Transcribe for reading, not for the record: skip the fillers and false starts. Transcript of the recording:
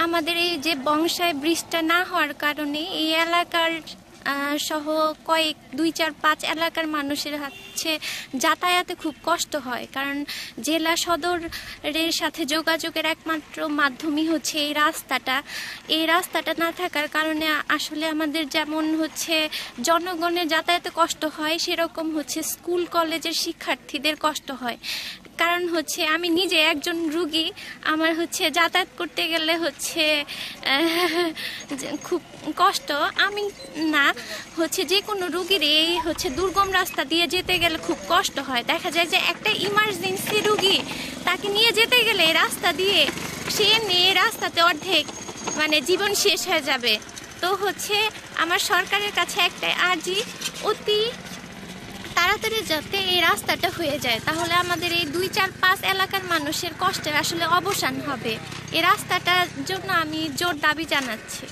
আমাদের এই যে বংশায় ব্রিজটা না হওয়ার কারণে এই এলাকার সহ কয়েক 2, 4, 5 এলাকার মানুষের হচ্ছে যাতায়াতে খুব কষ্ট হয়। কারণ জেলা সদরের সাথে যোগাযোগের একমাত্র মাধ্যমই হচ্ছে এই রাস্তাটা। এই রাস্তাটা না থাকার কারণে আসলে আমাদের যেমন হচ্ছে জনগণের যাতায়াতে কষ্ট হয়, সেরকম হচ্ছে স্কুল কলেজের শিক্ষার্থীদের কষ্ট হয়। কারণ হচ্ছে আমি নিজে একজন রুগী, আমার হচ্ছে যাতায়াত করতে গেলে হচ্ছে খুব কষ্ট। আমি না হচ্ছে যে কোনো রুগীর এই হচ্ছে দুর্গম রাস্তা দিয়ে যেতে গেলে খুব কষ্ট হয়। দেখা যায় যে একটা ইমার্জেন্সি রুগী, তাকে নিয়ে যেতে গেলে রাস্তা দিয়ে সে নিয়ে রাস্তাতে অর্ধেক মানে জীবন শেষ হয়ে যাবে। তো হচ্ছে আমার সরকারের কাছে একটাই আর্জি, অতি তাড়াতাড়ি যাতে এই রাস্তাটা হয়ে যায়, তাহলে আমাদের এই 2, 4, 5 এলাকার মানুষের কষ্টের আসলে অবসান হবে। এই রাস্তাটার জন্য আমি জোর দাবি জানাচ্ছি।